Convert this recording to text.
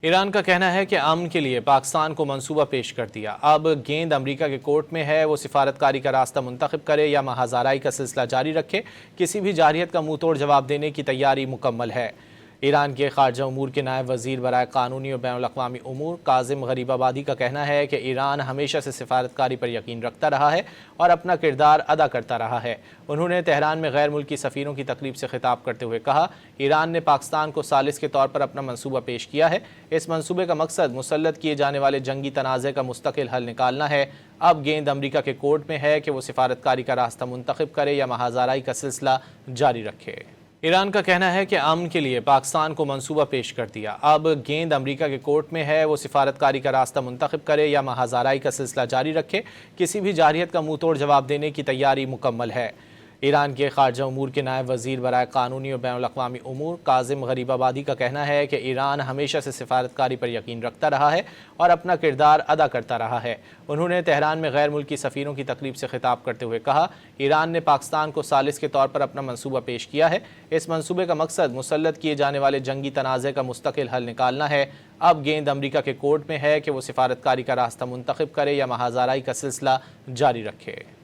ایران کا کہنا ہے کہ امن کے لیے پاکستان کو منصوبہ پیش کر دیا۔ اب گیند امریکہ کے کورٹ میں ہے، وہ سفارتکاری کا راستہ منتخب کرے یا محض آرائی کا سلسلہ جاری رکھے، کسی بھی جارحیت کا منہ توڑ جواب دینے کی تیاری مکمل ہے۔ ایران کے خارجہ امور کے نائب وزیر برائے قانونی اور بین الاقوامی امور کاظم غریب آبادی کا کہنا ہے کہ ایران ہمیشہ سے سفارتکاری پر یقین رکھتا رہا ہے اور اپنا کردار ادا کرتا رہا ہے۔ انہوں نے تہران میں غیر ملکی سفیروں کی تقریب سے خطاب کرتے ہوئے کہا، ایران نے پاکستان کو ثالث کے طور پر اپنا منصوبہ پیش کیا ہے۔ اس منصوبے کا مقصد مسلط کیے جانے والے جنگی تنازع کا مستقل حل نکالنا ہے۔ اب گیند امریکہ کے کورٹ میں ہے کہ وہ سفارتکاری کا راستہ منتخب کرے یا محض آرائی کا سلسلہ جاری رکھے۔ ایران کا کہنا ہے کہ امن کے لیے پاکستان کو منصوبہ پیش کر دیا۔ اب گیند امریکہ کے کورٹ میں ہے، وہ سفارتکاری کا راستہ منتخب کرے یا محض آرائی کا سلسلہ جاری رکھے، کسی بھی جارحیت کا منہ توڑ جواب دینے کی تیاری مکمل ہے۔ ایران کے خارجہ امور کے نائب وزیر برائے قانونی اور بین الاقوامی امور کاظم غریب آبادی کا کہنا ہے کہ ایران ہمیشہ سے سفارتکاری پر یقین رکھتا رہا ہے اور اپنا کردار ادا کرتا رہا ہے۔ انہوں نے تہران میں غیر ملکی سفیروں کی تقریب سے خطاب کرتے ہوئے کہا، ایران نے پاکستان کو ثالث کے طور پر اپنا منصوبہ پیش کیا ہے۔ اس منصوبے کا مقصد مسلط کیے جانے والے جنگی تنازع کا مستقل حل نکالنا ہے۔ اب گیند امریکہ کے کورٹ میں ہے کہ وہ سفارتکاری کا راستہ منتخب کرے یا محض آرائی کا سلسلہ جاری رکھے۔